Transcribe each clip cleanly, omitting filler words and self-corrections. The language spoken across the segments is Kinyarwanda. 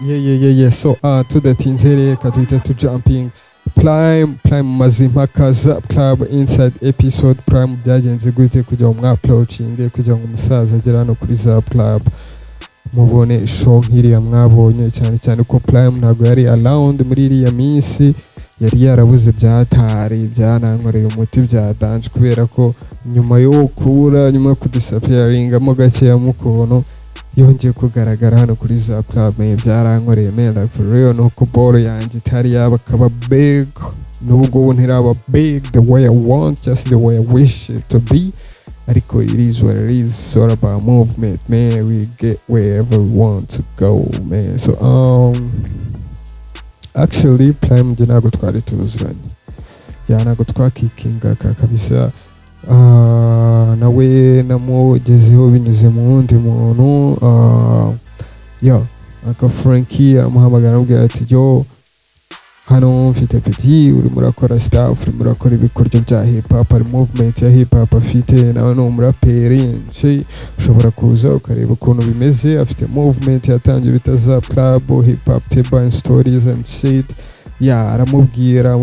Yeah. So tudatinze reka tuhita tu jumping Prime Mazimpaka Zapclub inside episode Prime byagenze gute kugira ngo mwapproaching kugira ngo umusaza agera hano kuri Zapclub mubone show nk'iriya mwabonye cyane ko Prime ntabwo yari around muri iriya minsi yari yarabuze byatari byanankoreye umuti byadanje kubera ko nyuma yo kubura nyuma yo kudisappearinga mo gakeya mukono yongeye kugaragara hano kuri Zapclub byarankoreye like for real nuko ball yanjye itari yaba kaba big nubwo ntiraba big the way I want, just the way I wish it to be, ariko it is what it is. It's all about movement, man. We get wherever we want to go, man. So actually Prime njye ntabwo twari tuziranye ntabwo twakikinga kabisa. Nawe namugezeho binyuze mu wundi muntu aka Frankie amuhamagara amubwira ati yo hano mfite petit uri murakora staff uri murakora ibikoryo bya hip hop ari movement ya hip hop afite nawe no umuraperi ushobora kuza ukareba ukuntu bimeze afite movement yatangiye bita Zapclub hip hop table and stories and shit. Aramubwira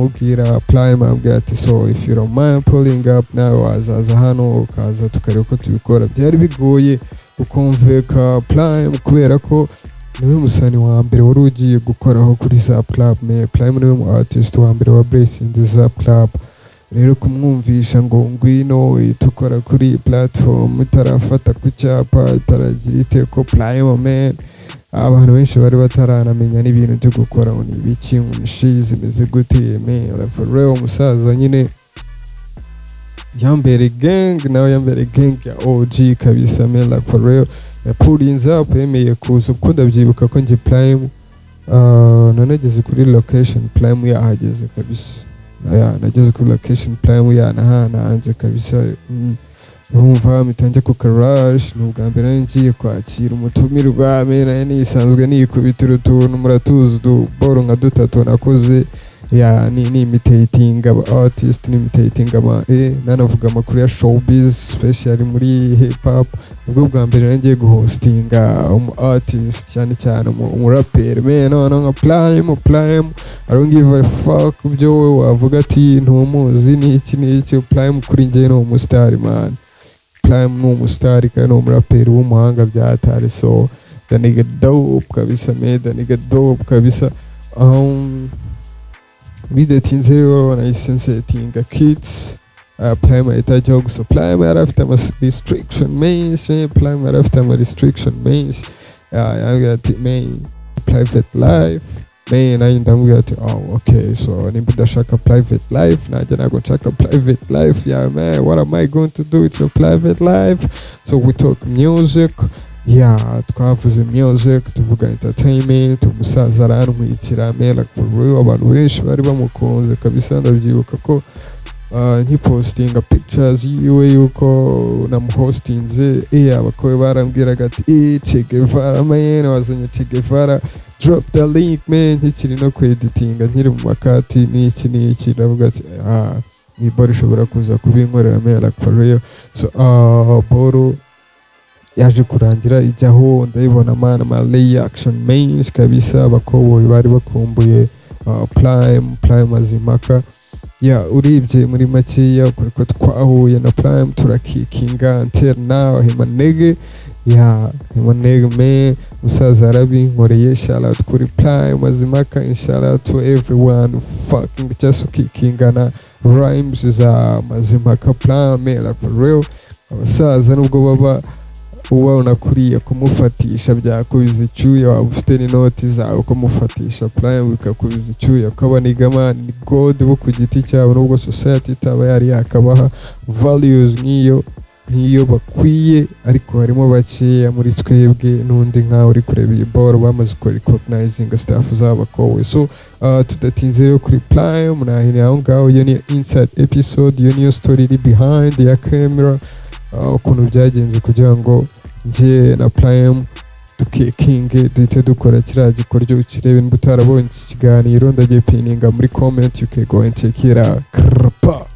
Prime amubwira ati so if you don't mind pulling up nawe wazaza hano ukaza tukareba uko tubikora. Byari bigoye gukonveka Prime kubera ko niwe musani wa mbere wari ugiye gukoraho kuri Zapclub. Prime niwe mu artist wa mbere wa blessing Zapclub, rero kumwumvisha ngo ngwino itukora kuri platform itarafata ku cyapa itaragira iteko Prime man abantu benshi bari bataranamenya n'ibintu byo gukora ngo nibiki umushizi meze gute like for real umusaza nyine yambere gang ya OG kabisa like for real yapurinze up yemeye kuza uko ndabyibuka ko nje Prime nanageze kuri location Prime yahageze kabisa. Nageze kuri location Prime hanze kabisa. Urumva mitangiye ku garage n'ubwa mbere ngiye kwakira umutumirwa nayo nisanzwe nikubitira utuntu muratuzi boro nka dutatu nakoze ni imitating aba artist ni imitating ama nanavuga amakuru ya showbiz especially muri hip hop. Ubwo bwa mbere ngiye guhostinga artist cyane umuraperi nka Prime I don't give a fuck byo wavuga ati ntumuzi n'iki Prime kuri njye no umustar man. Prime no umustar kandi umuraperi w'umuhanga byatari so the nigga dope kabisa bidatinze rero nayisensetinga kids Prime itajya gusa Prime yarafite ama restriction menshi Prime yarafite ama restriction menshi ati private life nayo ndamubwira ati okay so nimba udashaka private life nanjye ntabwo nshaka private life man what am I going to do with your private life. So we talk music twavuze music tuvuga entertainment. Umusaza arantwikira like for real abantu benshi bari bamukunze kabisa. Ndabyibuka ko nkipostinga pictures yiwe yuko namuhostinze abakowe barambwiraga ati Che Guevara man wazanye Che Guevara drop the link man nkiri no kweditinga nkiri mu makati n'iki ndavuga ati ni boro ishobora kuza kubinkorera like for real. So boro yaje kurangira ijyaho ndayibona ma reaction menshi kabisa. Abakoboyi bari bakumbuye Prime Mazimpaka. Uribye muri makeya kuko twahuye na Prime turakikinga until now himanege me musaza arabinkoreye. Shout out kuri Prime Mazimpaka and shout out to everyone fucking just kikingana rhymes za Mazimpaka Prime like for real. Abasaza nubwo baba ubona kuriye kumufatisha byakubiza icyuya waba ufite n'inoti zawe kumufatisha Prime bikakubiza icyuya ukabona igama ni god bo ku giti cyabo nubwo society itaba yari yakabaha values nk'iyo bakwiye, ariko harimo bakeya muri twebwe n'undi nkaho uri kureba iyi ball bamaze ko recognizing staff z'abakowe. So tudatinze rero kuri Prime nahine aho ngaho iyo ni inside episode, iyo niyo story iri behind ya camera ukuntu byagenze kugira ngo nje na Prime dukekinge duhite dukora kiriya gikoryo ukirebe niba utarabonye iki kiganiro ndagiye pininga muri comment you can go and check it out.